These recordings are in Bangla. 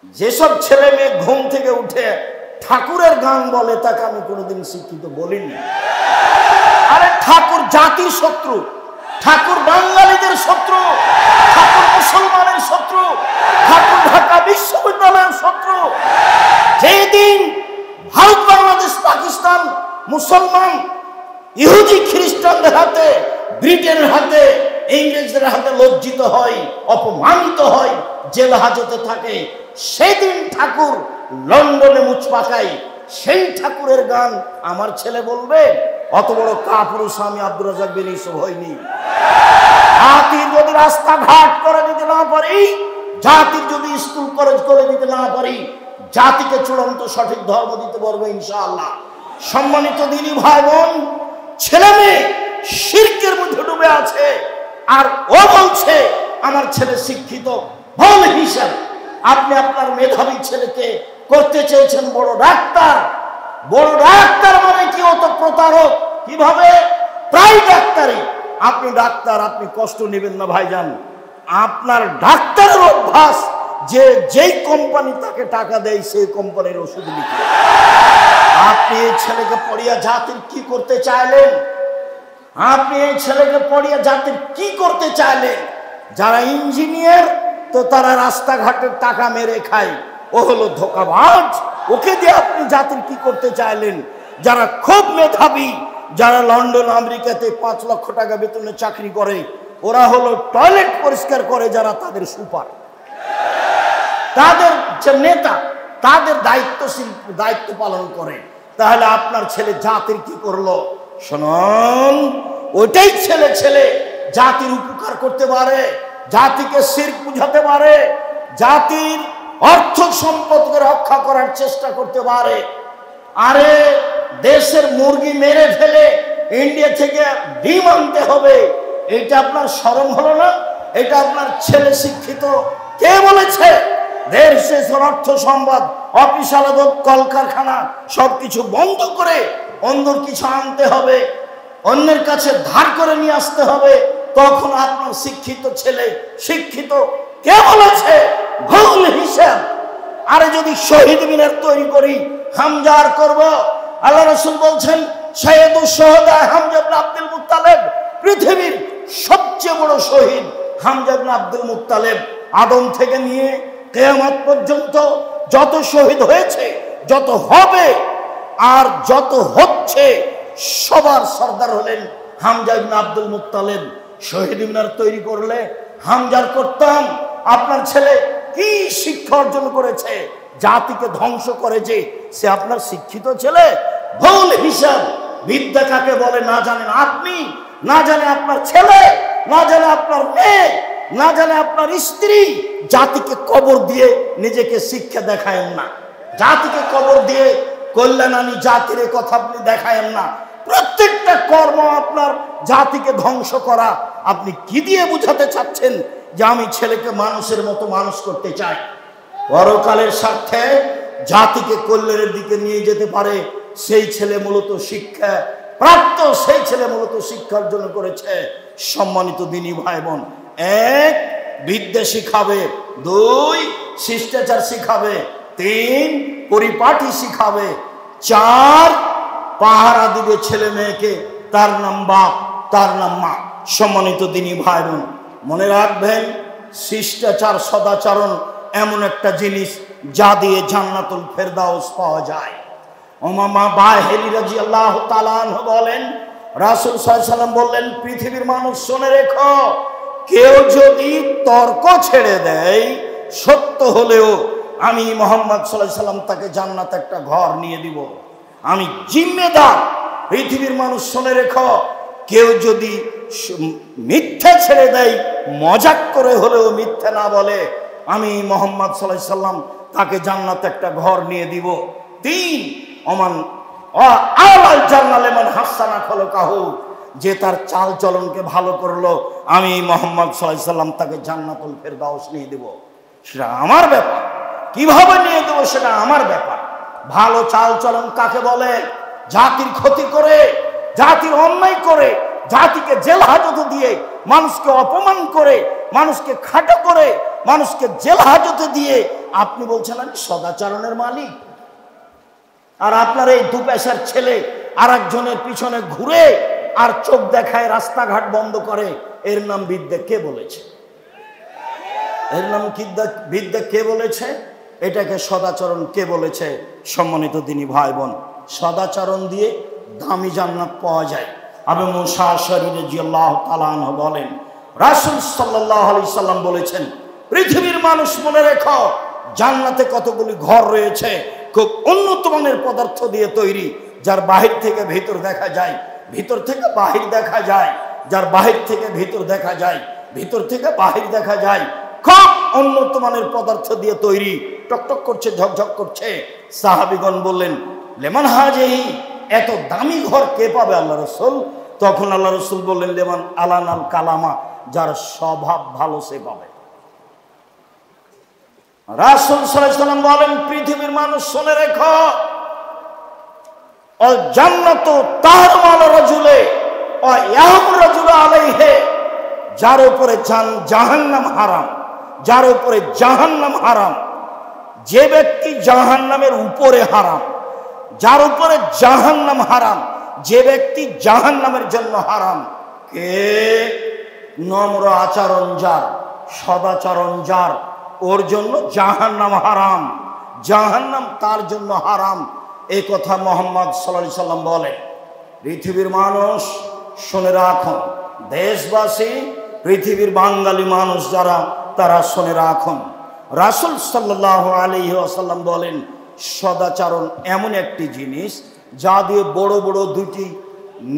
যেসব ছেলে মেয়ে ঘুম থেকে উঠে ঠাকুরের গান বলে তাকে আমি কোনোদিন শিক্ষিত বলিনি। আরে ঠাকুর জাতির শত্রু, ঠাকুর বাঙালিদের শত্রু, ঠাকুর মুসলমানের শত্রু, ঠাকুর ঢাকা বিশ্ববিদ্যালয়ের শত্রু। যেদিন ভারত, বাংলাদেশ, পাকিস্তান মুসলমান ইহুদি খ্রিস্টানদের হাতে, ব্রিটেনের হাতে, ইংরেজদের হাতে লজ্জিত হয়, অপমানিত হয়, জেল হাজতে থাকে, সেদিন ঠাকুর লন্ডনে মুচ পাকায়। সেই ঠাকুরের গান আমার ছেলে বলবে? অত বড় কাপুরুষ আমি আব্দুর রাজ্জাক বিন ইউসুফ হইনি। জাতির যদি রাস্তাঘাট করে দিতে না পারি, জাতির যদি স্কুল কলেজ করে দিতে না পারি, জাতিকে চূড়ান্ত সঠিক ধর্ম দিতে পারবো ইনশাআল্লাহ। সম্মানিত দিনী ভাই বোন, ছেলে মেয়ে শিরকের মধ্যে ডুবে আছে, আর ও বলছে আমার ছেলে শিক্ষিত। ভুল হিসাব। আপনি আপনার মেধাবী ছেলেকে করতে চেয়েছেন বড় ডাক্তার। বড় ডাক্তার মানে কি? ও তো প্রতারক। কিভাবে? প্রায় ডাক্তারি। আপনি ডাক্তার, আপনি কষ্ট নেবেন না ভাইজান। আপনার ডাক্তারের অভ্যাস যে যেই কোম্পানি তাকে টাকা দেয় সেই কোম্পানির ওষুধ লিখে। আপনি এই ছেলেকে পড়িয়া জাতির কি করতে চাইলেন? আপনি এই ছেলেকে পড়িয়া জাতির কি করতে চাইলেন? যারা ইঞ্জিনিয়ার তো তারা রাস্তাঘাটের টাকা মেরে খায়, ও হলো ধোঁকাবাজ। ওকে দিয়ে আপনি জাতির কি করতে চাইলেন? যারা খুব মেধাবী, যারা লন্ডন আমেরিকাতে 5 লক্ষ টাকা বেতনে চাকরি করে, ওরা হলো টয়লেট পরিষ্কার করে যারা তাদের সুপার, তাদের যে নেতা, তাদের দায়িত্ব পালন করে। তাহলে আপনার ছেলে জাতির কি করলো? শুনুন, ওইটাই ছেলে জাতির উপকার করতে পারে, জাতিকে শিরক বুঝাতে পারে, জাতির অর্থ সম্পদকে রক্ষা করার চেষ্টা করতে পারে। আরে দেশের মুরগি মেরে ফেলে ইন্ডিয়া থেকে ডিম আনতে হবে, এটা আপনার শরম হলো না? এটা আপনার ছেলে শিক্ষিত? কে বলেছে? দেশের অর্থ সম্পদ, অফিস আদালত, কলকারখানা সবকিছু বন্ধ করে অন্যর কিছু আনতে হবে, অন্যের কাছে ধার করে নিয়ে আসতে হবে, তখন আপনার শিক্ষিত ছেলে শিক্ষিত? কে বলেছে? ভুল হিসাব। আরে যদি শহীদ মিনার তৈরি করি, হামজার করব। আল্লাহ রাসূল বলছেন সৈয়দুশ শুহাদা হামজা ইবনে আব্দুল মুত্তালিব, পৃথিবীর সবচেয়ে বড় শহীদ হামজা ইবনে আব্দুল মুত্তালিব। আদম থেকে নিয়ে কিয়ামত পর্যন্ত যত শহীদ হয়েছে, যত হবে আর যত হচ্ছে, সবার সর্দার হলেন হামজা ইবনে আব্দুল মুত্তালিব। শহীদ মিনার তৈরি করলে হামজার করতাম। আপনার ছেলে কি শিক্ষা অর্জন করেছে? জাতিকে ধ্বংস করেছে। সে আপনার শিক্ষিত ছেলে? ভুল হিসাব। বিদ্যা কাকে বলে না জানেন আপনি, না জানে আপনার ছেলে, না জানে আপনার মেয়ে, না জানে আপনার স্ত্রী। জাতিকে কবর দিয়ে নিজেকে শিক্ষা দেখায়েন না, জাতিকে কবর দিয়ে কল্যাণ আনি জাতির কথা আপনি দেখায়েন না। প্রত্যেকটা কর্ম আপনার জাতিকে ধ্বংস করা। আপনি কি দিয়ে বুঝাতে চাচ্ছেন যে আমি ছেলেকে মানুষের মতো মানুষ করতে চাই? পরকালের স্বার্থে জাতিকে কল্যাণের দিকে নিয়ে যেতে পারে সেই ছেলে মূলত শিক্ষা প্রাপ্ত, সেই ছেলে মূলত শিক্ষা অর্জন করেছে। সম্মানিত দিনী ভাই বোন, 1 বিদ্যা শিখাবে, 2 শিষ্টাচার শিখাবে, 3 পরিপাটি শিখাবে, 4 পাহারা দিবে ছেলে মেয়েকে, তার নাম বাপ, তার নাম মা। সম্মানিত দিনী ভাই বোন, মনে রাখবেন শিষ্টাচার সদাচরণ এমন একটা জিনিস যা দিয়ে জান্নাতুল ফেরদাউস পাওয়া যায়। উমামা বাহিলি রাদিয়াল্লাহু তাআলা আনহু বলেন, রাসূল সাল্লাল্লাহু আলাইহি ওয়াসাল্লাম বললেন, পৃথিবীর মানুষ শুনে রেখো, কেউ যদি তর্ক ছেড়ে দেয় সত্য হলেও আমি মুহাম্মদ সাল্লাল্লাহু আলাইহি ওয়াসাল্লাম তাকে জান্নাতে একটা ঘর নিয়ে দিব। আমি জিম্মেদার। পৃথিবীর মানুষ শুনে রেখো, কেউ যদি মিথ্যা ছেড়ে দেয়, মজাক করে হলেও মিথ্যা না বলে, আমি মুহাম্মদ সাল্লাল্লাহু আলাইহি ওয়াসাল্লাম তাকে জান্নাতে একটা ঘর নিয়ে দিব। 3 ওমান আলাল জান্নাত লিমান হাসানা খলকাহু, যে তার চাল চলনকে ভালো করলো, আমি মুহাম্মদ সাল্লাল্লাহু আলাইহি ওয়াসাল্লাম তাকে জান্নাতুল ফেরদাউস নিয়ে দেব। সেটা আমার ব্যাপার। কিভাবে নিয়ে দেবো সেটা আমার ব্যাপার। ভালো চাল চলন কাকে বলে? জাতির ক্ষতি করে, জাতির অন্যায় করে, জাতিকে জেল হাজতে দিয়ে, মানুষকে অপমান করে, মানুষকে খাটো করে, মানুষকে জেল হাজতে দিয়ে আপনি বলছেন আমি সদাচরণের মালিক। আর আপনার এই দু পয়সার ছেলে আর একজনের পিছনে ঘুরে আর চোখ দেখায়, রাস্তাঘাট বন্ধ করে, এর নাম বিদ্যা কে বলেছে? এর নাম বিদ্যা কে বলেছে? এটাকে সদাচরণ কে বলেছে? সম্মানিত দিনী ভাই বোন, সদাচরণ দিয়ে দামি জান্নাত পাওয়া যায়। আবু মুসা আশআরী রাদিয়াল্লাহু তাআলা আনহু বলেন, রাসূল সাল্লাল্লাহু আলাইহি সাল্লাম বলেছেন, পৃথিবীর মানুষ মনে রেখো, জান্নাতে কতগুলি ঘর রয়েছে খুব উন্নত মানের পদার্থ দিয়ে তৈরি, যার বাহির থেকে ভিতর দেখা যায়, ভিতর থেকে বাহির দেখা যায়, যার বাহির থেকে ভিতর দেখা যায়, ভিতর থেকে বাহির দেখা যায়, খুব উন্নত মানের পদার্থ দিয়ে তৈরি, টকটক করছে, ঝকঝক করছে। সাহাবীগণ বললেন, লেমান হাজিহি, এত দামি ঘর কে পাবে আল্লাহ রাসূল? তখন আল্লাহ রাসূল বললেন, লেমান আলানাল কালামা, যার স্বভাব ভালো সে পাবে। রাসূল সাল্লাল্লাহু আলাইহি ওয়াসাল্লাম বলেন, পৃথিবীর মানুষ শুনে রেখো, আল জান্নাতু তাহরমাল রাজুলে ওয়া ইয়াহমু রাজুলু আলাইহি, যার উপরে জাহান্নাম হারাম, যার উপরে জাহান্নাম হারাম, যে ব্যক্তি জাহান্নামের উপরে হারাম, যার উপরে জাহান্নাম হারাম, যে ব্যক্তি জাহান্নামের জন্য হারাম, কে? নম্র আচরণ যার, সদাচরণ যার, ওর জন্য জাহান্নাম হারাম, জাহান্নাম তার জন্য হারাম। এই কথা মুহাম্মদ সাল্লাল্লাহু আলাইহি সাল্লাম বলেন। পৃথিবীর মানুষ শুনে রাখুন, দেশবাসী, পৃথিবীর বাঙালি মানুষ যারা, তারা শুনে রাখুন, রাসূল সাল্লাল্লাহু আলাইহি ওয়াসাল্লাম বলেন, সদাচরণ এমন একটি জিনিস যা দিয়ে বড় বড় দুটি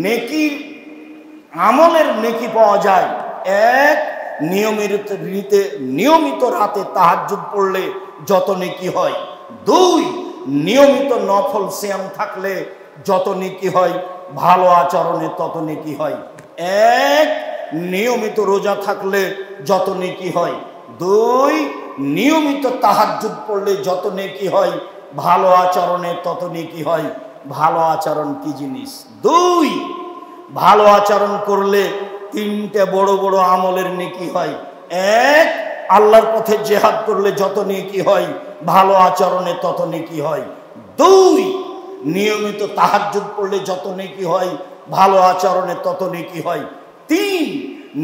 নেকি, আমলের নেকি পাওয়া যায়। এক, নিয়মিত রাতে তাহাজ্জুদ পড়লে যত নেকি হয়। দুই, নিয়মিত নফল সিয়াম থাকলে যত নেকি হয়, ভালো আচরণে তত নেকি হয়। এক, নিয়মিত রোজা থাকলে যত নেকি হয়। দুই, নিয়মিত তাহাজ্জুদ পড়লে যত নেকি হয়, ভালো আচরণে তত নেকি হয়। ভালো আচরণ কি জিনিস? দুই, ভালো আচরণ করলে তিনটে বড় বড় আমলের নেকি হয়। এক, আল্লাহর পথে জিহাদ করলে যত নেকি হয়, ভালো আচরণে তত নেকি হয়। দুই, নিয়মিত তাহাজ্জুদ পড়লে যত নেকি হয়, ভালো আচরণে তত নেকি হয়। তিন,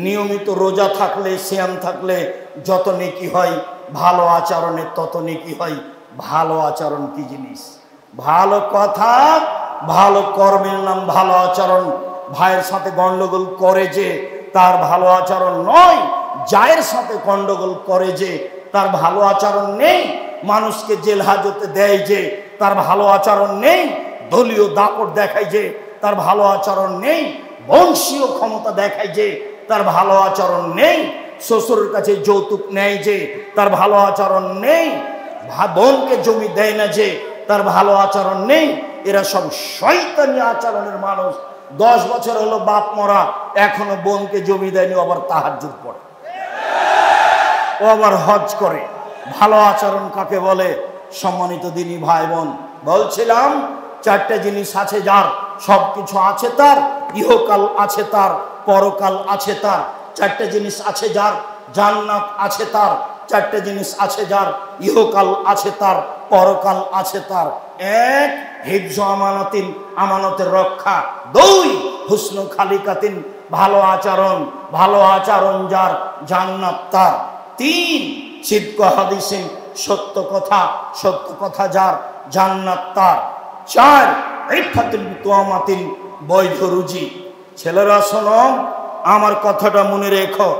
নিয়মিত রোজা থাকলে, সিয়াম থাকলে যত নেকি হয়, ভালো আচরণে তত নেকি হয়। ভালো আচরণ কি জিনিস? ভালো কথা, ভালো কর্মের নাম ভালো আচরণ। ভাইয়ের সাথে গন্ডগোল করে যে, তার ভালো আচরণ নয়। জায়ের সাথে গন্ডগোল করে যে, তার ভালো আচরণ নেই। মানুষকে জেল হাজতে দেয় যে, তার ভালো আচরণ নেই। দলীয় দাপট দেখায় যে, তার ভালো আচরণ নেই। বংশীয় ক্ষমতা দেখায় যে, তার ভালো আচরণ নেই। শ্বশুরের কাছে যৌতুক নেয় যে, তার ভালো আচরণ নেই। বোনকে জমি দেয় না যে, তার ভালো আচরণ নেই। এরা সব শয়তানি আচরণের মানুষ। 10 বছর হলো বাপ মরা, এখনো বোনকে জমি দেয়নি, আবার তাহাজ্জুদ পড়ে, ও আবার হজ করে। ভালো আচরণ কাকে বলে? সম্মানিত দিনী ভাই বোন, বলছিলাম চারটে জিনিস আছে যার, সবকিছু আছে তার, ইহকাল আছে তার, পরকাল আছে তার। চারটে জিনিস আছে যার, জান্নাত আছে তার। চারটে জিনিস আছে যার, ইহকাল আছে তার, পরকাল আছে তার। এক, হিফজ আমানাতিন, আমানতের রক্ষা। দুই, হুসনু খালিকাতিন, ভালো আচরণ, ভালো আচরণ যার, জান্নাত তার। তিন, সিদক হাদিসিন, সত্য কথা, সত্য কথা যার, জান্নাত তার। চার, ইফাতুল তুয়ামাতিন, বৈধ রুজি। ছেলেরা শোনো, আমার কথাটা মনে রেখো,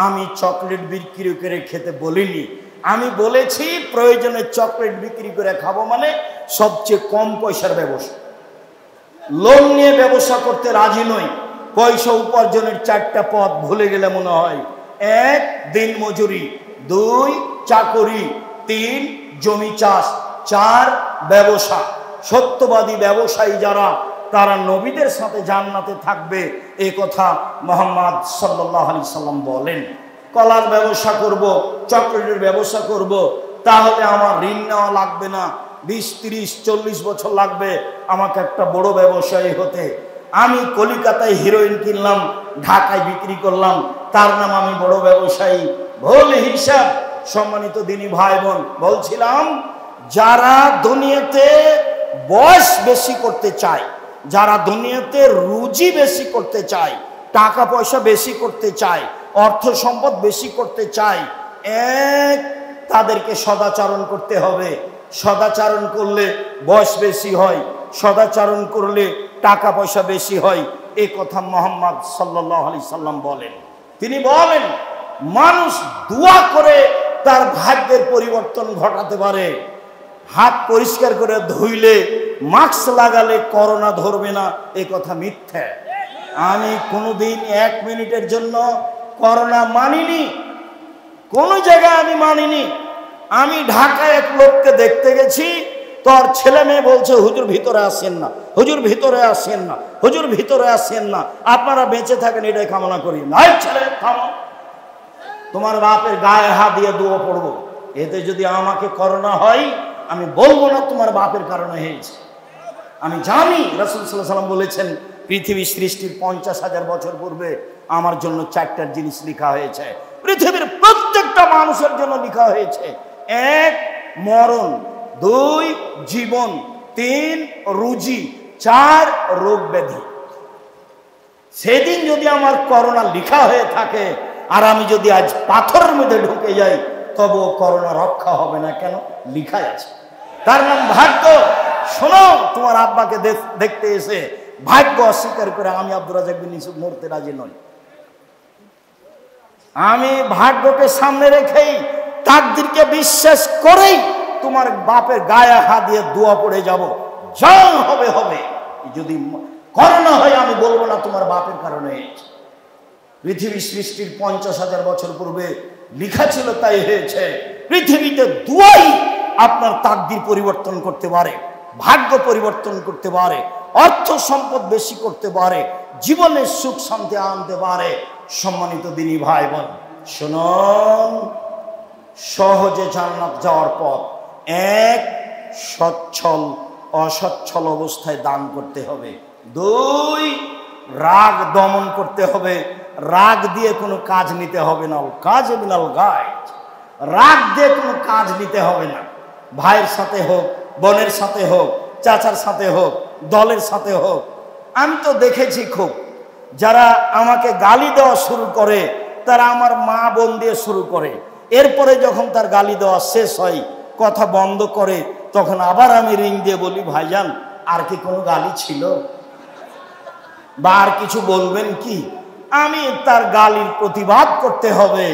আমি চকলেট বিক্রি করে খেতে বলিনি। আমি বলেছি প্রয়োজনে চকলেট বিক্রি করে খাবো, মানে সবচেয়ে কম পয়সার ব্যবসা। লোন নিয়ে ব্যবসা করতে রাজি নই। পয়সা উপার্জনের চারটা পথ ভুলে গেলে মনে হয়। এক, দিন মজুরি। দুই, চাকরি। তিন, জমি চাষ। চার, ব্যবসা। সত্যবাদী ব্যবসায়ী যারা, তারা নবীদের সাথে জান্নাতে থাকবে, এই কথা মুহাম্মদ সাল্লাল্লাহু আলাইহি সাল্লাম বলেন। কলার ব্যবসা করব, চকলেটের ব্যবসা করব, তাহলে আমার ঋণ নেওয়া লাগবে না। 20, 30, 40 বছর লাগবে আমাকে একটা বড় ব্যবসায়ী হতে। আমি কলিকাতায় হিরোইন কিনলাম, ঢাকায় বিক্রি করলাম, তার নাম আমি বড় ব্যবসায়ী। ভুল হিসাব। সম্মানিত দিনী ভাই বোন, বলছিলাম যারা দুনিয়াতে বয়স বেশি করতে চায়, যারা দুনিয়াতে রুজি বেশি করতে চায়, টাকা পয়সা বেশি করতে চায়, অর্থ সম্পদ বেশি করতে চায়, তাদেরকে সদাচরণ করতে হবে। সদাচরণ করলে বয়স বেশি হয়, সদাচরণ করলে টাকা পয়সা বেশি হয়। এই কথা মুহাম্মদ সাল্লাল্লাহু আলাইহি সাল্লাম বলেন। তিনি বলেন মানুষ দোয়া করে তার ভাগ্যের পরিবর্তন ঘটাতে পারে। হাত পরিষ্কার করে ধুইলে, মাস্ক লাগালে করোনা ধরবে না, এ কথা মিথ্যা। আমি কোনোদিন 1 মিনিটের জন্য করোনা মানিনি, কোন জায়গায় আমি মানিনি। আমি ঢাকায় এক লোককে দেখতে গেছি, তোর ছেলে মেয়ে বলছে হুজুর ভিতরে আসেন না, হুজুর ভিতরে আসেন না, হুজুর ভিতরে আসেন না, আপনারা বেঁচে থাকেন এটাই কামনা করি। নাই ছেলে থামো, তোমার বাপের গায়ে হাত দিয়ে দোয়া পড়বো। এতে যদি আমাকে করোনা হয় আমি বলবো না তোমার বাপের কারণে হয়েছে। আমি জানি রাসূল সাল্লাল্লাহু আলাইহি ওয়াসাল্লাম বলেছেন পৃথিবী সৃষ্টির 50,000 বছর পূর্বে আমার জন্য 4টা জিনিস লেখা হয়েছে। পৃথিবীর প্রত্যেকটা মানুষের জন্য লেখা হয়েছে। 1 মরণ, 2 জীবন, 3 রুজি, 4 রোগ ব্যাধি। সেদিন যদি আমার করোনা লেখা হয়ে থাকে আর আমি যদি আজ পাথরের মধ্যে ঢুকে যাই, তবুও করোনা রক্ষা হবে না। কেন? লেখাই আছে। তার নাম ভাগ্য। শোনো, তোমার আব্বাকে দেখতে এসে ভাগ্য অস্বীকার করে আমি আব্দুর রাজ্জাক বিন ইউসুফ মরতে রাজি নই। আমি ভাগ্যকে সামনে রেখেই, তাকদীরকে বিশ্বাস করেই তোমার বাপের গায়ে হাত দিয়ে দোয়া পড়ে যাব, যা হবে হবে। যদি করোনা হয় আমি বলবো না তোমার বাপের কারণে। পৃথিবী সৃষ্টির 50,000 বছর পূর্বে লেখা ছিল, তাই হয়েছে। পৃথিবীতে দোয়াই আপনার তাকদীর পরিবর্তন করতে পারে, ভাগ্য পরিবর্তন করতে পারে, অর্থ সম্পদ বেশি করতে পারে, জীবনের সুখ শান্তি আনতে পারে। সম্মানিত দিনী ভাই বোন, শুনুন, সহজে জান্নাত যাওয়ার পথ 1 সচ্ছল অসচ্ছল অবস্থায় দান করতে হবে। 2 রাগ দমন করতে হবে। রাগ দিয়ে কোনো কাজ নিতে হবে না। কাজ মিনাল গায়জ, রাগ দিয়ে কোনো কাজ নিতে হবে না। ভাইয়ের সাথে হোক, বোনের সাথে হোক, চাচার সাথে হোক, দলের সাথে হোক। আমি তো দেখেছি খুব, যারা আমাকে গালি দেওয়া শুরু করে তারা আমার মা বোন দিয়ে শুরু করে। এরপরে যখন তার গালি দেওয়া শেষ হয়, কথা বন্ধ করে, তখন আবার আমি রিং দিয়ে বলি, ভাইজান আর কি কোনো গালি ছিল বা আর কিছু বলবেন কি? আমি তার গালির প্রতিবাদ করতে হবে,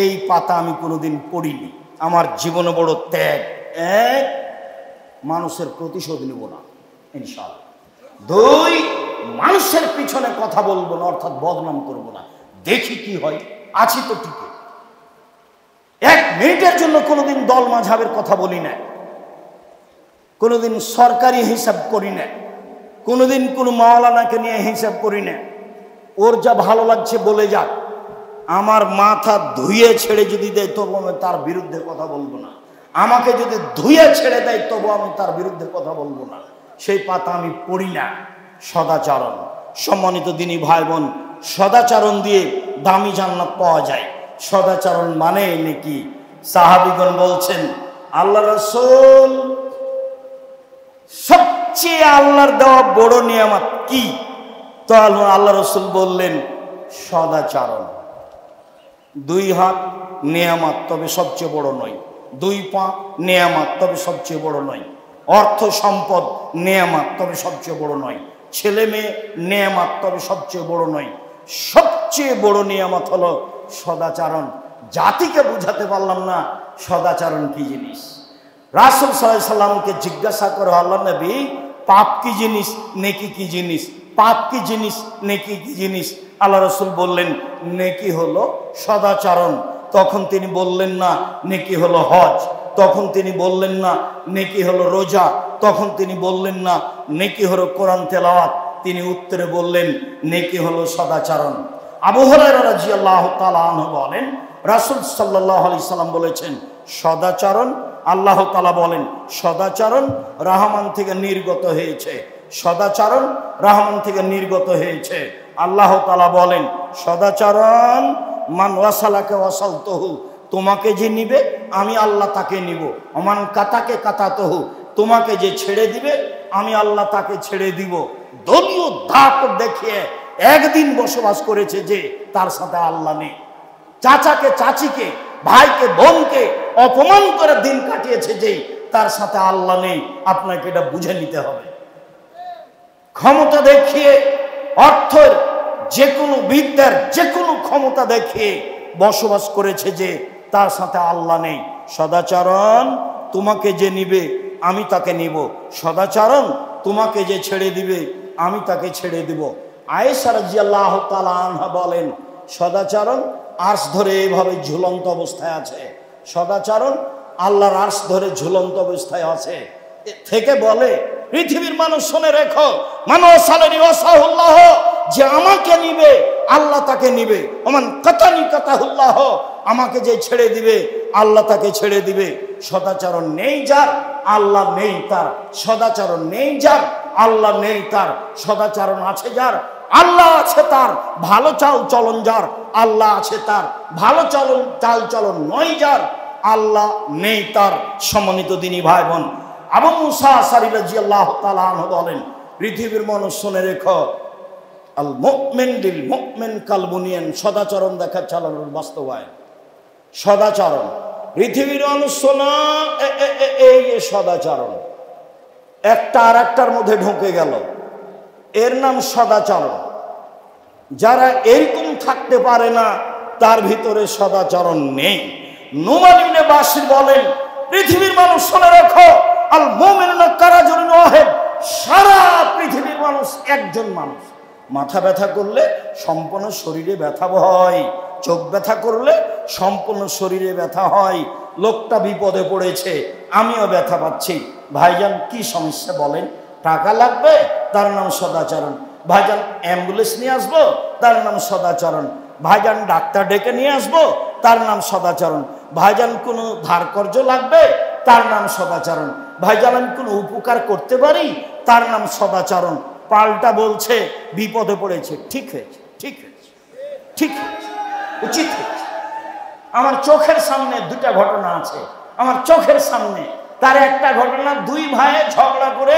এই পাতা আমি কোনোদিন পড়িনি। আমার জীবনে বড় ত্যাগ। 1 মানুষের প্রতিশোধ নেব না ইনশাআল্লাহ। 2 মানুষের পিছনে কথা বলবো না, অর্থাৎ বদনাম করবো না। দেখি কি হয়, আছি তো টিকে। 1 মিনিটের জন্য কোনোদিন দল মাযহাবের কথা বলি না, কোনোদিন সরকারি হিসাব করি না, কোনোদিন কোনো মাওলানাকে নিয়ে হিসাব করি না। ওর যা ভালো লাগছে বলে যাক, আমার মাথা ধুয়ে ছেড়ে যদি দেয় তবু আমি তার বিরুদ্ধে কথা বলবো না। আমাকে যদি ধুয়ে ছেড়ে দেয় তবু আমি তার বিরুদ্ধে কথা বলবো না। সেই পাতা আমি পড়ি না। সদাচরণ। সম্মানিত দিনী ভাই বোন, সদাচরণ দিয়ে দামি জান্নাত পাওয়া যায়। সদাচরণ মানে নাকি? সাহাবীগণ বলছেন আল্লাহ রাসূল সবচেয়ে আল্লাহর দেওয়া বড় নিয়ামত কি? তো আল্লাহ রাসূল বললেন সদাচরণ। 2 হাত নিয়ামত, তবে সবচেয়ে বড় নয়। 2 পা নিয়ামত, তবে সবচেয়ে বড় নয়। অর্থ সম্পদ নিয়ামত, তবে সবচেয়ে বড় নয়। ছেলে মেয়ে নিয়ামত, তবে সবচেয়ে বড় নয়। সবচেয়ে বড় নিয়ামত হলো সদাচরণ। জাতিকে বুঝাতে পারলাম না সদাচরণ কি জিনিস। রাসূল সাল্লাল্লাহু আলাইহি সাল্লামকে জিজ্ঞাসা করে, আল্লাহ নবী, পাপ কি জিনিস, নেকি কি জিনিস? পাপ কি জিনিস, নেকি কি জিনিস? আল্লাহ রাসূল বললেন নেকি হলো সদাচরণ। তখন তিনি বললেন না নেকি হলো হজ। তখন তিনি বললেন না নেকি হলো রোজা। তখন তিনি বললেন না নেকি হলো কোরআন তেলাওয়াত। তিনি উত্তরে বললেন নেকি হলো সদাচরণ। আবু হুরায়রা রাদিয়াল্লাহু তাআলা আনহু বলেন, রাসূল সাল্লাল্লাহু আলাইহি সাল্লাম বলেছেন সদাচরণ, আল্লাহ তাআলা বলেন সদাচরণ রহমান থেকে নির্গত হয়েছে। সদাচরণ রহমান থেকে নির্গত হয়েছে। আল্লাহ তাআলা বলেন, সদাচরণ মান ওয়াসালাকে ওয়াসালতহু, তোমাকে যে নিবে আমি আল্লাহ তাকে নিব। ওমান কাতাকে কাতাতহু, তোমাকে যে ছেড়ে দিবে আমি আল্লাহ তাকে ছেড়ে দিব। দলীয় দাপ দেখিয়ে একদিন বসবাস করেছে যে তার সাথে আল্লাহ নেই। চাচাকে চাচিকে, ভাইকে বোনকে অপমান করে দিন কাটিয়েছে যে তার সাথে আল্লাহ নেই। আপনাকে এটা বুঝে নিতে হবে। ক্ষমতা দেখিয়ে, অর্থের যে কোনো বিদ্যার যে কোনো ক্ষমতা দেখিয়ে বসবাস করেছে যে তার সাথে আল্লাহ নেই। সদাচরণ তোমাকে যে নিবে আমি তাকে নিব। সদাচরণ তোমাকে যে ছেড়ে দিবে আমি তাকে ছেড়ে দিব। আয়েশা রাদিয়াল্লাহু তাআলা আনহা বলেন, সদাচরণ আরশ ধরে এভাবে ঝুলন্ত অবস্থায় আছে। সদাচরণ আল্লাহর আরশ ধরে ঝুলন্ত অবস্থায় আছে। থেকে বলে, পৃথিবীর মানুষ শুনে রেখো, মানুষ সালেনি ওয়াসাহুল্লাহ, যে আমাকে নিবে আল্লাহ তাকে নিবে। ওমান কাতানি কাতাহুল্লাহ, আমাকে যে ছেড়ে দিবে আল্লাহ তাকে ছেড়ে দিবে। সদাচরণ নেই যার, আল্লাহ নেই তার। সদাচরণ নেই যার, আল্লাহ নেই তার। সদাচরণ আছে যার, আল্লাহ আছে তার। ভালো চাল চলন যার, আল্লাহ আছে তার। ভালো চাল চলন নয় যার, আল্লাহ নেই তার। সম্মানিত দিনী ভাই বোন, আবু মুসা আশআরী রাদিয়াল্লাহু তাআলা আনহু বলেন, পৃথিবীর মানুষ শুনে রেখো, আল মুমিন লিল মুমিন কাল বুনিয়ান, সদাচরণ দেখা চালানোর বাস্তবায়ন। সদাচরণ পৃথিবীর মানুষ শোনা, এই সদাচরণ একটা আর একটার মধ্যে ঢুকে গেল, এর নাম সদাচরণ। যারা এরকম থাকতে পারে না তার ভিতরে সদাচরণ নেই। নুমান ইবনে বাশির বলেন, পৃথিবীর মানুষ শুনে রাখো, আল মুমিনুনা কারাজুন ওয়াহিদ, সারা পৃথিবীর মানুষ একজন মানুষ। মাথা ব্যথা করলে সম্পূর্ণ শরীরে ব্যথা হয়, চোখ ব্যথা করলে সম্পূর্ণ শরীরে ব্যথা হয়। লোকটা বিপদে পড়েছে, আমিও ব্যথা পাচ্ছি। ভাইজান কি সমস্যা বলেন? টাকা লাগবে, তার নাম সদাচরণ। ভাইজান অ্যাম্বুলেন্স নিয়ে আসবো, তার নাম সদাচরণ। ভাইজান ডাক্তার ডেকে নিয়ে আসবো, তার নাম সদাচরণ। ভাইজান কোনো ধার কর্জ লাগবে, তার নাম সদাচরণ। ভাইজান আমি কোনো উপকার করতে পারি, তার নাম সদাচরণ। পাল্টা বলছে বিপদে পড়েছে, ঠিক হয়েছে, ঠিক হয়েছে, ঠিক হয়েছে, উচিত হয়েছে। আমার চোখের সামনে দুটা ঘটনা আছে, আমার চোখের সামনে। তার একটা ঘটনা, দুই ভাইয়ে ঝগড়া করে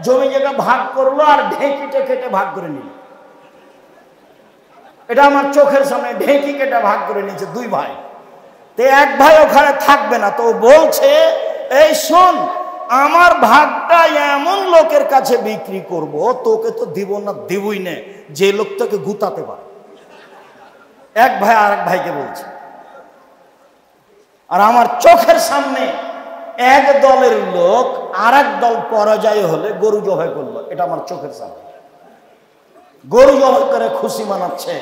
জমি জায়গা ভাগ করলো আর ঢেঁকিতে কেটে ভাগ করে নিল। এটা আমার চোখের সামনে, ঢেঁকি কেটে ভাগ করে নিয়েছে দুই ভাই। তো এক ভাই ওখানে থাকবে না, তো বলছে, এই শোন, আমার ভাগটা এমন লোকের কাছে বিক্রি করব, তোকে তো দিব না, দিবই না, যে লোক তোকে গুতাতে পারে। এক ভাই আর এক ভাইকে বলছে। আর আমার চোখের সামনে এক দলের লোক আর এক দল পরাজয় হলে গরু জবাই করলো, এটা আমার চোখের সামনে। গরু জবাই করে খুশি মানাচ্ছে।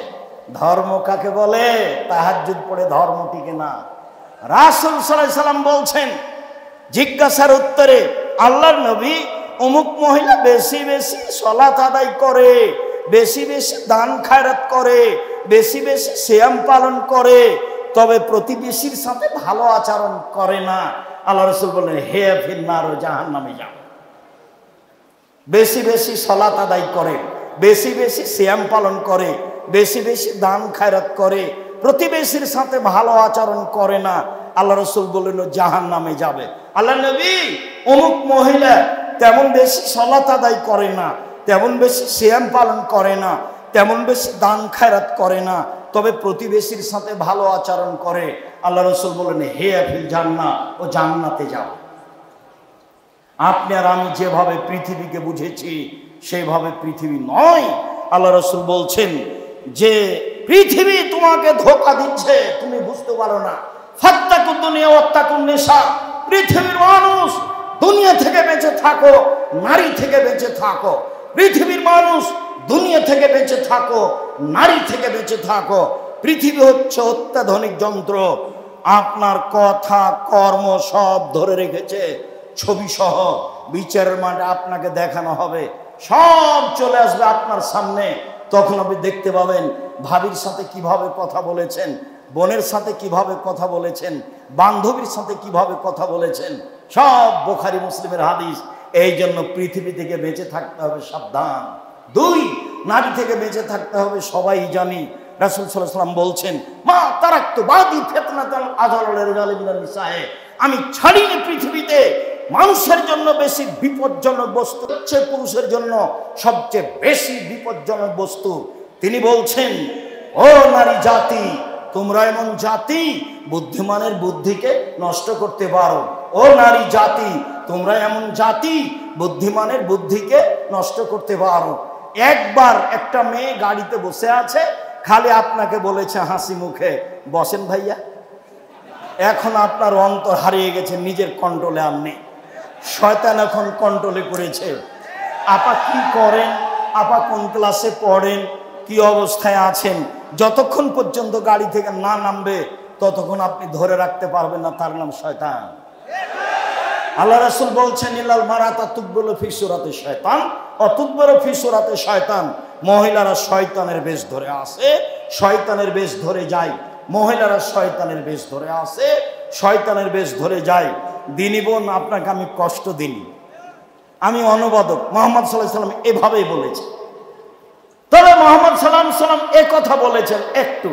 ধর্ম কাকে বলে? তাহাজ্জুদ পড়ে ধর্ম টিকে না। রাসূল সাল্লাল্লাহু আলাইহি সাল্লাম বলছেন, জিজ্ঞাসার উত্তরে, আল্লাহর নবী, অমুক মহিলা বেশি বেশি সালাত আদায় করে, বেশি বেশি দান খায়রাত করে, বেশি বেশি সিয়াম পালন করে, তবে প্রতিবেশীর সাথে ভালো আচরণ করে না। আল্লাহ রাসূল বললেন, হে ফিন্নার, জাহান্নামে যাও। বেশি বেশি সালাত আদায় করে, বেশি বেশি সিয়াম পালন করে, বেশি বেশি দান খায়রাত করে, প্রতিবেশীর সাথে ভালো আচরণ করে না, আল্লাহ রাসূল বললেন জাহান্নামে যাবে। আল্লাহ নবী, অমুক মহিলা তেমন বেশি সালাত আদায় করে না, তেমন বেশি সিয়াম পালন করে না, তেমন বেশি দান খায়রাত করে না, তবে প্রতিবেশীর সাথে ভালো আচরণ করে। আল্লাহ রাসূল বললেন, হে ফিল জান্নাহ, ও জান্নাতে যাও। আপনি আর আমি যেভাবে পৃথিবীকে বুঝেছি সেইভাবে পৃথিবী নয়। আল্লাহ রাসূল বলছেন যে পৃথিবী তোমাকে ধোঁকা দিচ্ছে, তুমি বুঝতে পারো না। ফাত্তাকুদ দুনিয়া ওয়াত্তাকুন নিসা, পৃথিবীর মানুষ, দুনিয়া থেকে বেঁচে থাকো, নারী থেকে বেঁচে থাকো। পৃথিবীর মানুষ, দুনিয়া থেকে বেঁচে থাকো, নারী থেকে বেঁচে থাকো। পৃথিবী হচ্ছে অত্যাধুনিক যন্ত্র, আপনার কথা কর্ম সব ধরে রেখেছে, ছবি সহ বিচারের মাঠে আপনাকে দেখানো হবে, সব চলে আসবে আপনার সামনে। তখন আপনি দেখতে পাবেন ভাবির সাথে কিভাবে কথা বলেছেন, বোনের সাথে কিভাবে কথা বলেছেন, বান্ধবীর সাথে কিভাবে কথা বলেছেন। সব বুখারী মুসলিমের হাদিস। এই জন্য পৃথিবী থেকে বেঁচে থাকতে হবে সাবধান। 2, নারী থেকে বেঁচে থাকতে হবে সবাই জানি। রাসূল সাল্লাল্লাহু আলাইহি ওয়াসাল্লাম বলছেন, মা তারাকতু বাদি ফিতনাতান আযালুল রিজালি মিনান নিসায়ে, আমি ছাড়িনি পৃথিবীতে মানুষের জন্য বেশি বিপজ্জনক বস্তু হচ্ছে পুরুষের জন্য সবচেয়ে বেশি বিপজ্জনক বস্তু। তিনি বলছেন, ও নারী জাতি, তোমরা এমন জাতি বুদ্ধিমানের বুদ্ধিকে নষ্ট করতে পারো। ও নারী জাতি, তোমরা এমন জাতি বুদ্ধিমানের বুদ্ধিকে নষ্ট করতে পারো। একবার একটা মেয়ে গাড়িতে বসে আছে, খালি আপনাকে বলেছে হাসি মুখে, বসেন ভাইয়া। এখন আপনার অন্তর হারিয়ে গেছে, নিজের কন্ট্রোলে আর নেই, শয়তান এখন কন্ট্রোলে করেছে। আপা কি করেন, আপা কোন ক্লাসে পড়েন, কি অবস্থায় আছেন, যতক্ষণ পর্যন্ত গাড়ি থেকে না নামবে ততক্ষণ আপনি ধরে রাখতে পারবেন না, তার নাম শয়তান। আল্লাহ রাসূল বলছেন, ইল্লাল মারাতা তুকবালু ফি সূরাতি শয়তান অতুকবালু ফি সূরাতি শয়তান। মহিলারা শয়তানের বেশ ধরে আসে, শয়তানের বেশ ধরে যায়। মহিলারা শয়তানের বেশ ধরে আসে, শয়তানের বেশ ধরে যায়। দিনী বোন, আপনাকে আমি কষ্ট দিইনি, আমি অনুবাদক। মুহাম্মদ সাল্লাল্লাহু আলাইহি ওয়াসাল্লাম এভাবেই বলেছে। তবে মুহাম্মদ সাল্লাল্লাহু আলাইহি ওয়াসাল্লাম এ কথা বলেছেন, একটু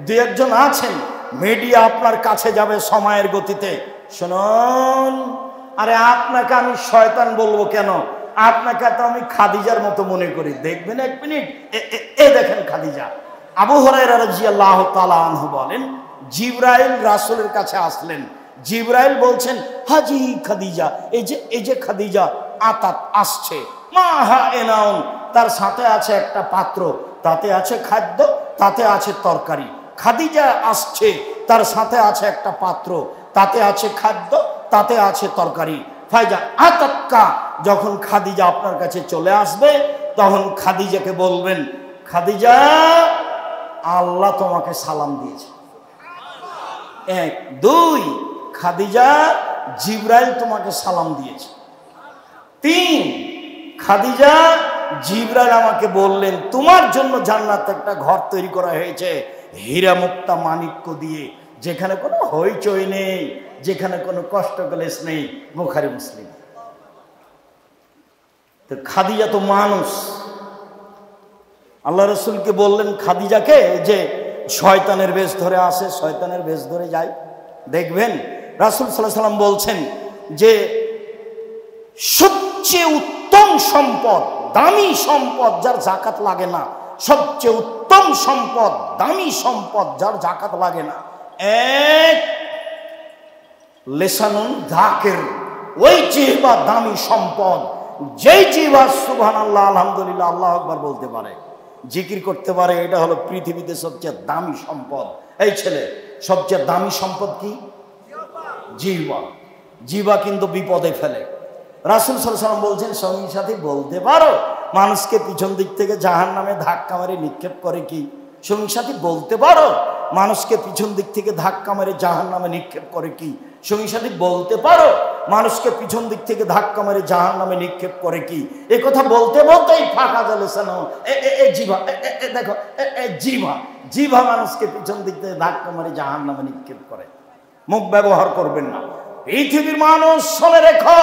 2-1 আছেন মিডিয়া আপনার কাছে যাবে সময়ের গতিতে, শুনুন, আরে আপনাকে আমি শয়তান বলবো কেন, আপনাকে তো আমি খাদিজার মতো মনে করি। দেখবেন 1 মিনিট, এ দেখেন খাদিজা। আবু হুরায়রা রাদিয়াল্লাহু তাআলা আনহু বলেন, জিবরাইল রাসূলের কাছে আসলেন। জিবরাইল বলছেন, হাজি খাদিজা, এই যে খাদিজা আতাত আসছে, মাহা এনাউন, তার সাথে আছে একটা পাত্র, তাতে আছে খাদ্য, তাতে আছে তরকারি। খাদিজা আসছে, তার সাথে আছে একটা পাত্র, তাতে আছে খাদ্য, তাতে আছে তরকারি। ফাইজা আতাক্কা, যখন খাদিজা আপনার কাছে চলে আসবে তখন খাদিজাকে বলবেন, খাদিজা, আল্লাহ তোমাকে সালাম দিয়েছে। 1, 2, খাদিজা, জিবরাইল তোমাকে সালাম দিয়েছে। 3, খাদিজা, জিবরাইল আমাকে বললেন তোমার জন্য জান্নাতে একটা ঘর তৈরি করা হয়েছে হীরা মুক্তা মাণিক্য দিয়ে, যেখানে কোনো হইচই নেই, যেখানে কোনো কষ্ট ক্লেশ নেই। বুখারী মুসলিম। তো খাদিজা তো মানুষ। আল্লাহ রাসূলকে বললেন খাদিজাকে যে শয়তানের বেশ ধরে আসে, শয়তানের বেশ ধরে যায়। দেখবেন রাসূল সাল্লাল্লাহু আলাইহি ওয়াসাল্লাম বলছেন যে সবচেয়ে উত্তম সম্পদ, দামি সম্পদ যার যাকাত লাগে না, সবচেয়ে উত্তম সম্পদ, দামি সম্পদ যার যাকাত লাগে না, 1 লিসানুন যাকির, ওই জিহ্বা দামি সম্পদ, যেই জিহ্বা সুবহানাল্লাহ আলহামদুলিল্লাহ আল্লাহু আকবার বলতে পারে, জিকির করতে পারে, এটা হলো পৃথিবীতে সবচেয়ে দামি সম্পদ। এই ছেলে, সবচেয়ে দামি সম্পদ কি? জিহ্বা। জিহ্বা কিন্তু বিপদে ফেলে। রাসূল সাল্লাল্লাহু আলাইহি ওয়াসাল্লাম বলছেন, সঙ্গী সাথী বলতে পারো মানুষকে পিছন দিক থেকে জাহান্নামে ধাক্কা মেরে নিক্ষেপ করে কি? সঙ্গী সাথী বলতে পারো মানুষকে পিছন দিক থেকে ধাক্কা মেরে জাহান্নামে নিক্ষেপ করে কি? সঙ্গী সাথী বলতে পারো মানুষকে পিছন দিক থেকে ধাক্কা মেরে জাহান্নামে নিক্ষেপ করে কি? এ কথা বলতে বলতেই ফাঁকা জ্বলেছেন, জিভা, দেখো জিভা, জিভা মানুষকে পিছন দিক থেকে ধাক্কা মেরে জাহান্নামে নিক্ষেপ করে। মুখ ব্যবহার করবেন না। পৃথিবীর মানুষ শুনে রেখো,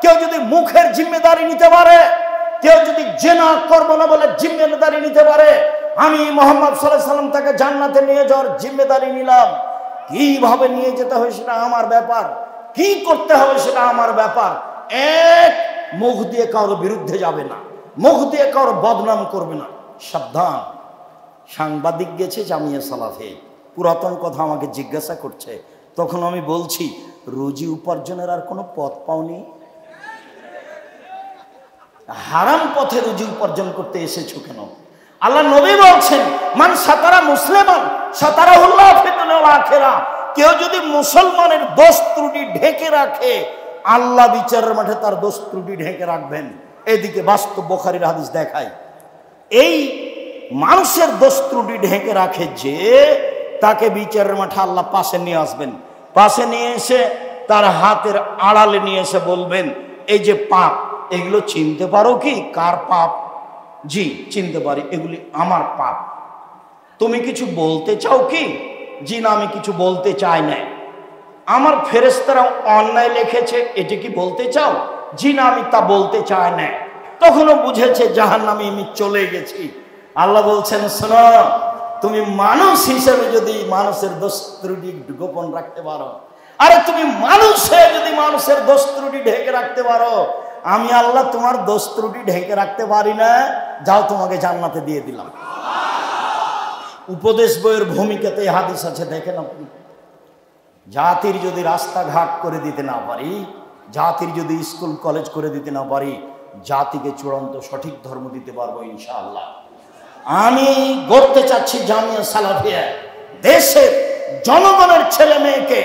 কেউ যদি মুখের জিম্মেদারি নিতে পারে, কেউ যদি জেনা করবো না বলে জিম্মেদারি নিতে পারে, আমি মুহাম্মদ সাল্লাল্লাহু আলাইহি ওয়াসাল্লাম তাকে জান্নাতে নিয়ে যাওয়ার জিম্মেদারি নিলাম। কিভাবে নিয়ে যেতে হবে সেটা আমার ব্যাপার, কি করতে হবে সেটা আমার ব্যাপার। 1, মুখ দিয়ে কারোর বিরুদ্ধে যাবে না, মুখ দিয়ে কারোর বদনাম করবে না। সাবধান। সাংবাদিক গেছে জামিয়া সালাফে, পুরাতন কথা আমাকে জিজ্ঞাসা করছে, তখন আমি বলছি রুজি উপার্জনের আর কোনো পথ পাওনি? হারাম পথে রুজি উপার্জন করতে এসেছো কেন? আল্লাহ নবী বলছেন, মান সাতারা মুসলিমান সাতারাহুল্লাহ ফিদ দুনিয়া ওয়াল আখিরা, কেউ যদি মুসলমানের দোষ ত্রুটি ঢেকে রাখে, আল্লাহ বিচারের মাঠে তার দোষ ত্রুটি ঢেকে রাখবেন। এদিকে বাস্তব বুখারীর হাদিস দেখায়, এই মানুষের দোষ ত্রুটি ঢেকে রাখে যে, তাকে বিচারের মাঠে আল্লাহ পাশে নিয়ে আসবেন। পাশে নিয়ে এসে তার হাতের আড়ালে নিয়ে এসে বলবেন, এই যে পাপ, এগুলো চিনতে পারো কি? কার পাপ? জি চিনতে পারি, এগুলি আমার পাপ। তুমি কিছু বলতে চাও কি? জি না, আমি কিছু বলতে চাই না। আমার ফেরেশতারা অন্যায় লিখেছে, এটি কি বলতে চাও? জি না, আমি তা বলতে চাই না। তখনও বুঝেছে জাহান্নামে আমি চলে গেছি। আল্লাহ বলছেন, শোনো, তুমি মানুষ হিসেবে যদি মানুষের দোষ ত্রুটি গোপন রাখতে পারো, আরে তুমি মানুষ হয়ে যদি মানুষের দোষ ত্রুটি ঢেকে রাখতে পারো, আমি আল্লাহ তোমার দোষ ত্রুটি ঢেকে রাখতে পারি না, যাও তোমাকে জান্নাতে দিয়ে দিলাম। উপদেশ বইয়ের ভূমিকাতে হাদিস আছে, দেখেন আপনি। জাতির যদি রাস্তাঘাট করে দিতে না পারি, জাতির যদি স্কুল কলেজ করে দিতে না পারি, জাতিকে চূড়ান্ত সঠিক ধর্ম দিতে পারবো ইনশাআল্লাহ। আমি গড়তে চাচ্ছি জামিয়া সালাফিয়া, দেশের জনগণের ছেলে মেয়েকে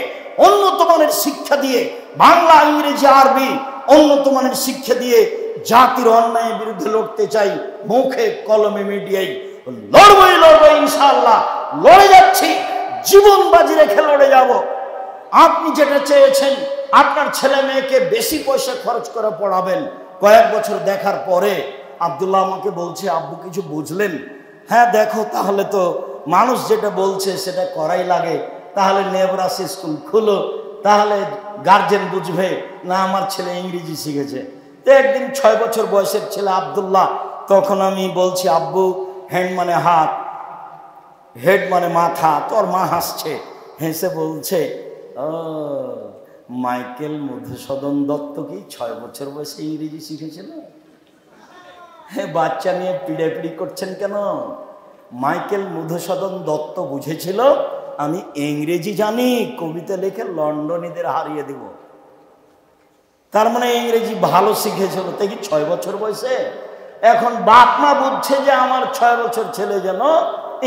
উন্নত মানের শিক্ষা দিয়ে, বাংলা, ইংরেজি, আরবি উন্নত মানের শিক্ষা দিয়ে জাতির অন্যায়ের বিরুদ্ধে লড়তে চাই। মুখে কলমে মিডিয়ায় লড়বই ইনশাআল্লাহ। লড়ে যাচ্ছি, জীবন বাজি রেখে লড়ে যাব। আপনি যেটা চেয়েছেন, আপনার ছেলে মেয়েকে বেশি পয়সা খরচ করে পড়াবেন, কয়েক বছর দেখার পরে আব্দুল্লাহ আমাকে বলছে, আব্বু কিছু বুঝলেন? হ্যাঁ দেখো, তাহলে তো মানুষ যেটা বলছে সেটা করাই লাগে, তাহলে নেবরাসি স্কুল খুলো, তাহলে গার্জেন বুঝবে না আমার ছেলে ইংরেজি শিখেছে। তো একদিন 6 বছর বয়সের ছেলে আব্দুল্লাহ, তখন আমি বলছি, আব্বু হ্যান্ড মানে হাত, হেড মানে মাথা। তোর মা হাসছে, হেসে বলছে, ও মাইকেল মধুসূদন দত্ত কি 6 বছর বয়সে ইংরেজি শিখেছিল? হ্যাঁ, বাচ্চা নিয়ে পিড়াপিড়ি করছেন কেন? মাইকেল মধুসূদন দত্ত বুঝেছিল আমি ইংরেজি জানি, কবিতা লিখে লন্ডনীদের হারিয়ে দেব। তার মানে ইংরেজি ভালো শিখেছিল, তাই কি 6 বছর বয়সে? এখন বাপ মা বুঝছে যে আমার 6 বছর ছেলে যেন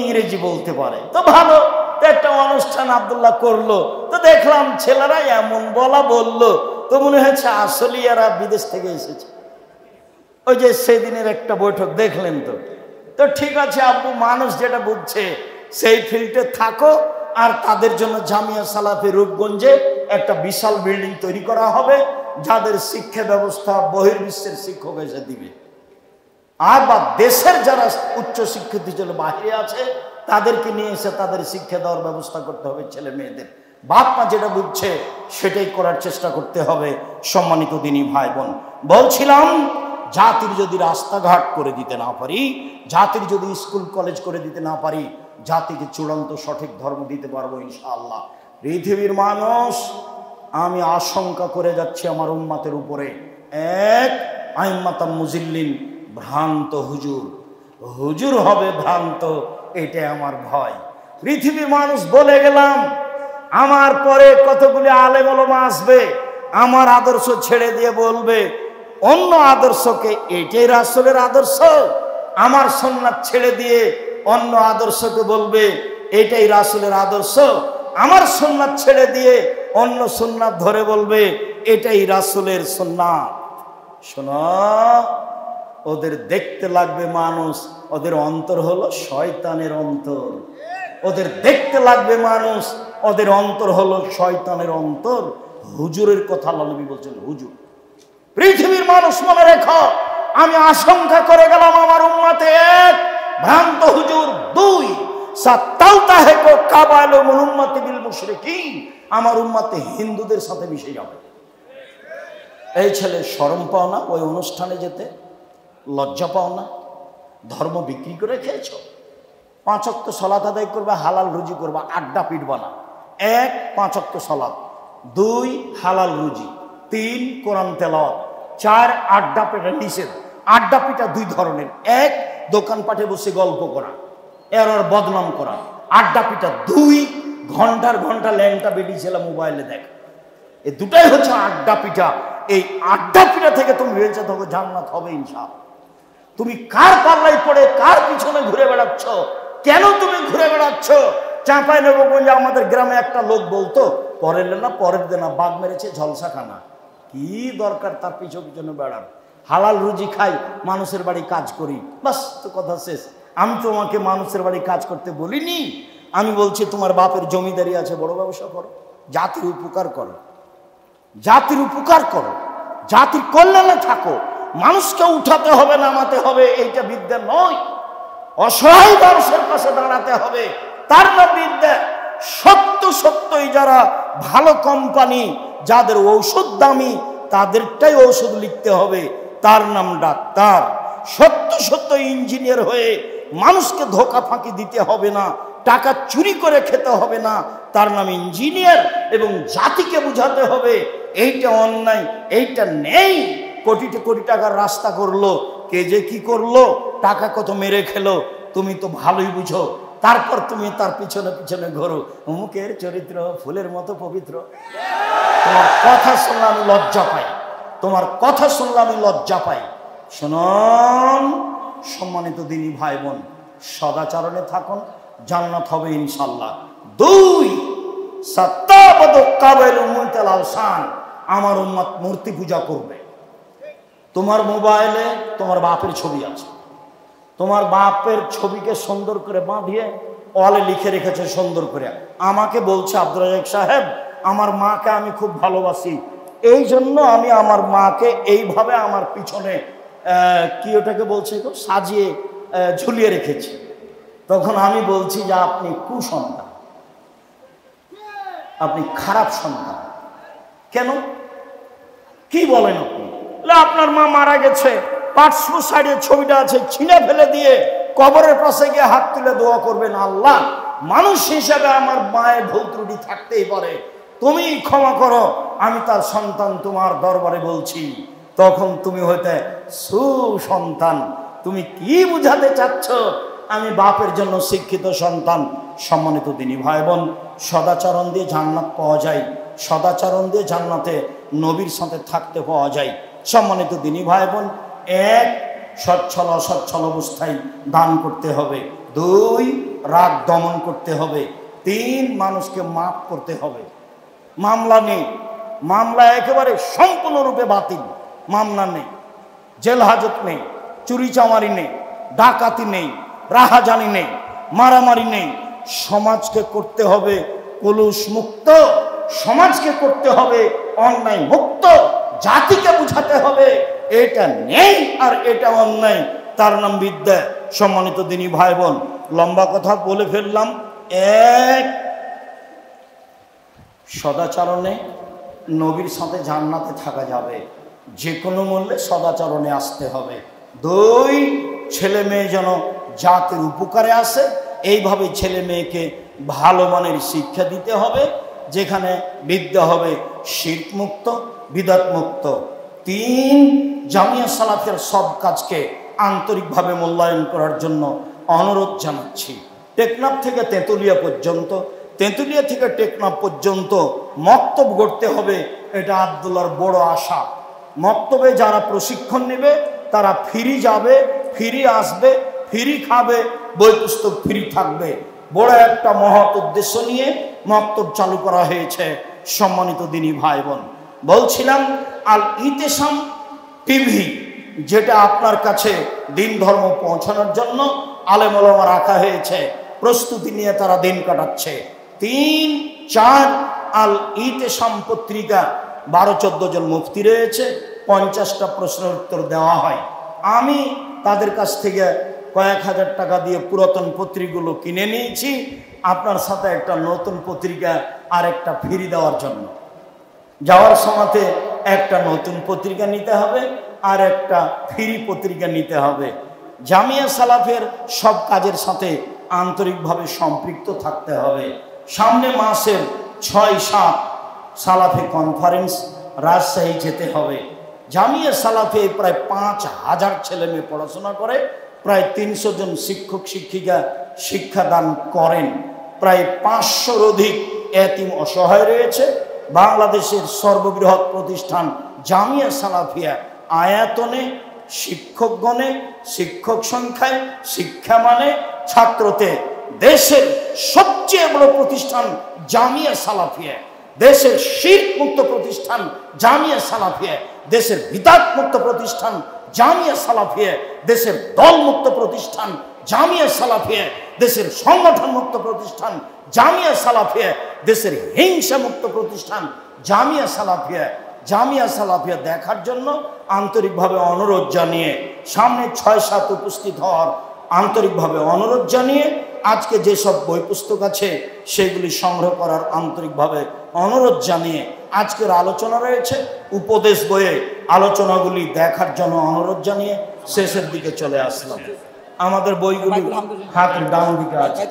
ইংরেজি বলতে পারে, তো ভালো। একটা অনুষ্ঠান আব্দুল্লাহ করলো, তো দেখলাম ছেলেরা এমন বললো, তো মনে হয়েছে আসলে এরা বিদেশ থেকে এসেছে। ওই যে সেদিনের একটা বৈঠক দেখলেন তো। তো ঠিক আছে আব্বু, মানুষ যেটা বুঝছে সেই ফিল্ডে থাকো, আর তাদের জন্য জামিয়া সালাফি রূপগঞ্জে একটা বিশাল বিল্ডিং তৈরি করা হবে, যাদের শিক্ষা ব্যবস্থা বহির্বিশ্বের শিক্ষক এসে দিবে। আর বা দেশের যারা উচ্চ শিক্ষিত ছেলে বাহিরে আছে, তাদেরকে নিয়ে এসে তাদের শিক্ষা দেওয়ার ব্যবস্থা করতে হবে ছেলে মেয়েদের। বাপ মা যেটা বুঝছে সেটাই করার চেষ্টা করতে হবে। সম্মানিত দিনী ভাই বোন, বলছিলাম, জাতির যদি রাস্তাঘাট করে দিতে না পারি, জাতির যদি স্কুল কলেজ করে দিতে না পারি, জাতিকে চূড়ান্ত সঠিক ধর্ম দিতে পারবো ইনশাআল্লাহ। পৃথিবীর মানুষ, আমি আশঙ্কা করে যাচ্ছি আমার উম্মতের উপরে এক আইম্মাতাম মুজিল্লিন, ভ্রান্ত হুজুর, হুজুর হবে ভ্রান্ত, এটা আমার ভয়। পৃথিবীর মানুষ বলে গেলাম, আমার পরে কতগুলি আলেম ওলামা আসবে, আমার আদর্শ ছেড়ে দিয়ে বলবে অন্য আদর্শকে, এটাই রাসূলের আদর্শ। আমার সুন্নাত ছেড়ে দিয়ে অন্য আদর্শকে বলবে এটাই রাসূলের আদর্শ। আমার সুন্নাত ছেড়ে দিয়ে অন্য সুন্নাত ধরে বলবে এটাই রাসূলের সুন্নাত। শোনো, ওদের দেখতে লাগবে মানুষ, ওদের অন্তর হলো শয়তানের অন্তর। ওদের দেখতে লাগবে মানুষ, ওদের অন্তর হলো শয়তানের অন্তর। হুজুরের কথা আল্লাহ নবী বলছেন, হুজুর। পৃথিবীর মানুষ মনে রেখো, আমি আশঙ্কা করে গেলাম আমার উম্মতে এক ভ্রান্ত হুজুর, দুই সাতালতাহেকো কাবাইলু মিন উম্মতি বিল মুশরিকিন, আমার উম্মতে হিন্দুদের সাথে মিশে যাবে। এই ছেলে শরম পাও না ওই অনুষ্ঠানে যেতে? লজ্জা পাও না? ধর্ম বিক্রি করে খেয়েছো? 5 ওয়াক্ত সালাত আদায় করবে, হালাল রুজি করবে, আড্ডা পিটবা না। 1 5 ওয়াক্ত সালাত, 2 হালাল রুজি, 3 কোরআন তেলাওয়াত, 4 আড্ডা পিটা নিষেধ। আড্ডা পিটা 2 ধরনের, 1 দোকানপাটে বসে গল্প করা, এর বদনাম করা। আড্ডা পিটা 2 ঘন্টার ঘন্টা ল্যাংটা বেটি ছেলে মোবাইলে দেখ। এই দুটাই হচ্ছে আড্ডা পিটা। এই আড্ডা পিটা থেকে তুমি বেঁচে থাকো, জান্নাত হবে ইনশাআল্লাহ। তুমি কার পাল্লায় পড়ে কার পিছনে ঘুরে বেড়াচ্ছ? কেন তুমি ঘুরে বেড়াচ্ছ? চাঁপাইনবাবগঞ্জে আমাদের গ্রামে একটা লোক বলতো, পরের না পরের দিন বাঘ মেরেছে ঝলসাখানা। কি দরকার তার পিছনে বেড়ার? হালাল রুজি খাই, মানুষের বাড়ি কাজ করি, বাস তো কথা শেষ। আমি তোমাকে মানুষের বাড়ি কাজ করতে বলিনি। আমি বলছি তোমার বাপের জমিদারি আছে, বড় ব্যবসা করো, জাতির উপকার করো, জাতির উপকার করো, জাতির কল্যাণে থাকো। মানুষকে উঠাতে হবে, নামাতে হবে, এইটা বিদ্যা নয়। অসহায় মানুষের পাশে দাঁড়াতে হবে, তার না বিদ্যা। সত্যই যারা ভালো কোম্পানি, যাদের ঔষধ দামি, তাদেরটাই ঔষধ লিখতে হবে, তার নাম ডাক্তার। সত্য ইঞ্জিনিয়ার হয়ে মানুষকে ধোকা ফাঁকি দিতে হবে না, টাকা চুরি করে খেতে হবে না, তার নাম ইঞ্জিনিয়ার। এবং জাতিকে বুঝাতে হবে এইটা অন্যায়, এইটা নেই। কোটি টাকার রাস্তা করলো, কে যে কি করলো, টাকা কত মেরে খেলো, তুমি তো ভালোই বুঝো। তারপর তুমি তার পিছনে ঘোরো, অমুকের চরিত্র ফুলের মতো পবিত্র। তোমার কথা শুনলে আমি লজ্জা পাই, তোমার কথা শুনলে আমি লজ্জা পাই। শুনুন সম্মানিত দিনী ভাই বোন, সদাচরণে থাকুন, জান্নাত হবে ইনশাল্লাহ। 2, আমার উম্মত মূর্তি পূজা করবে। তোমার মোবাইলে তোমার বাপের ছবি আছে, তোমার বাপের ছবিকে সুন্দর করে বাঁধিয়ে ওয়ালে লিখে রেখেছে সুন্দর করে। আমাকে বলছে আব্দুর রাজ্জাক সাহেব, আমার মাকে আমি খুব ভালোবাসি, এই জন্য আমি আমার মাকে এইভাবে আমার পিছনে কি ওটাকে বলছে সাজিয়ে ঝুলিয়ে রেখেছি। তখন আমি বলছি যে আপনি কুসন্তান, আপনি খারাপ সন্তান। কেন, কি বলেন আপনি? আপনার মা মারা গেছে, পার্শ্ব সাইডে ছবিটা আছে, ছিঁড়ে ফেলে দিয়ে কবরের পাশে গিয়ে হাত তুলে দোয়া করবেন, আল্লাহ মানুষ হিসাবে আমার মায়ের ভুল ত্রুটি থাকতেই পারে, তুমি ক্ষমা করো, আমি তার সন্তান তোমার দরবারে বলছি। তখন তুমি হইতে সুসন্তান। তুমি কি বুঝাতে চাচ্ছ? আমি বাপের জন্য শিক্ষিত সন্তান। সম্মানিত দিনী ভাই বোন, সদাচরণ দিয়ে জান্নাত পাওয়া যায়, সদাচরণ দিয়ে জান্নাতে নবীর সাথে থাকতে পাওয়া যায়। সম্মানিত দিনী ভাই বোন, 1, অসচ্ছল অবস্থায় দান করতে হবে। 2, রাগ দমন করতে হবে। 3, মানুষকে মাফ করতে হবে। মামলা নেই, মামলা একেবারে সম্পূর্ণরূপে বাতিল। মামলা নেই, জেল হাজত নেই, চুরি চামারি নেই, ডাকাতি নেই, রাহাজানি নেই, মারামারি নেই। সমাজকে করতে হবে কলুষ মুক্ত, সমাজকে করতে হবে অন্যায় মুক্ত। জাতিকে বুঝাতে হবে এটা নেই আর এটা অন্যায়, তার নাম বিদ্যা। সম্মানিত দিনী ভাই বোন, লম্বা কথা বলে ফেললাম। 1, সদাচরণে নবীর সাথে জান্নাতে থাকা যাবে, যে কোনো মূল্যে সদাচরণে আসতে হবে। 2, ছেলে মেয়ে যেন জাতির উপকারে আসে, এইভাবে ছেলে মেয়েকে ভালো মানের শিক্ষা দিতে হবে, যেখানে বিদ্যা হবে শিরক মুক্ত, বিদআত মুক্ত। 3, জামিয়া সালাফের সব কাজকে আন্তরিকভাবে মূল্যায়ন করার জন্য অনুরোধ জানাচ্ছি। টেকনাফ থেকে তেঁতুলিয়া পর্যন্ত, তেঁতুলিয়া থেকে টেকনাফ পর্যন্ত মক্তব গড়তে হবে, এটা আব্দুল্লাহর বড় আশা। মক্তবে যারা প্রশিক্ষণ নেবে তারা ফ্রি যাবে, ফ্রি আসবে, ফ্রি খাবে, বই পুস্তক ফ্রি থাকবে। বড় একটা মহৎ উদ্দেশ্য নিয়ে মক্তব চালু করা হয়েছে। সম্মানিত দিনী ভাই বোন, বলছিলাম আল ইতেসাম টিভি, যেটা আপনার কাছে দিন ধর্ম পৌঁছানোর জন্য আলেম ওলামা রাখা হয়েছে, প্রস্তুতি নিয়ে তারা দিন কাটাচ্ছে। 3, 4, আল ইতেসাম পত্রিকা, 12-14 জন মুফতি রয়েছে, 50টা প্রশ্নের উত্তর দেওয়া হয়। আমি তাদের কাছ থেকে কয়েক হাজার টাকা দিয়ে পুরাতন পত্রিকাগুলো কিনে নিয়েছি, আপনার সাথে একটা নতুন পত্রিকা আর একটা ফ্রি দেওয়ার জন্য। যাওয়ার সময়তে একটা নতুন পত্রিকা নিতে হবে আর একটা ফ্রি পত্রিকা নিতে হবে। জামিয়া সালাফের সব কাজের সাথে আন্তরিকভাবে সম্পৃক্ত থাকতে হবে। সামনে মাসের 6-7 সালাফে কনফারেন্স রাজশাহী যেতে হবে। জামিয়া সালাফে প্রায় 5000 ছেলে মেয়ে পড়াশোনা করে, প্রায় 300 জন শিক্ষক শিক্ষিকা শিক্ষাদান করেন, প্রায় 500-র অধিক এতিম অসহায় রয়েছে। বাংলাদেশের সর্ববৃহৎ প্রতিষ্ঠান জামিয়া সালাফিয়া, আয়াতনে, শিক্ষকগণে, শিক্ষক সংখ্যায়, শিক্ষা মানে, ছাত্রতে দেশের সবচেয়ে বড় প্রতিষ্ঠান জামিয়া সালাফিয়া। দেশের শিরক মুক্ত প্রতিষ্ঠান জামিয়া সালাফিয়া, দেশের বিদআত মুক্ত প্রতিষ্ঠান জামিয়া সালাফিয়া, দেশের দল মুক্ত প্রতিষ্ঠান জামিয়া সালাফিয়া, দেশের সংগঠন মুক্ত প্রতিষ্ঠান জামিয়া সালাফিয়া, দেশের হিংসা মুক্ত প্রতিষ্ঠান জামিয়া সালাফিয়া। জামিয়া সালাফিয়া দেখার জন্য আন্তরিকভাবে অনুরোধ জানিয়ে, সামনে 6-7 উপস্থিত হওয়ার আন্তরিকভাবে অনুরোধ জানিয়ে আজকে যেসব বই পুস্তক আছে সেগুলি সংগ্রহ করার আন্তরিকভাবে অনুরোধ জানিয়ে আজকের আলোচনা রয়েছে উপদেশ বইয়ে, আলোচনাগুলি দেখার জন্য অনুরোধ জানিয়ে শেষের দিকে চলে আসলাম। আমাদের বইগুলি হাতের ডান দিকে আছে।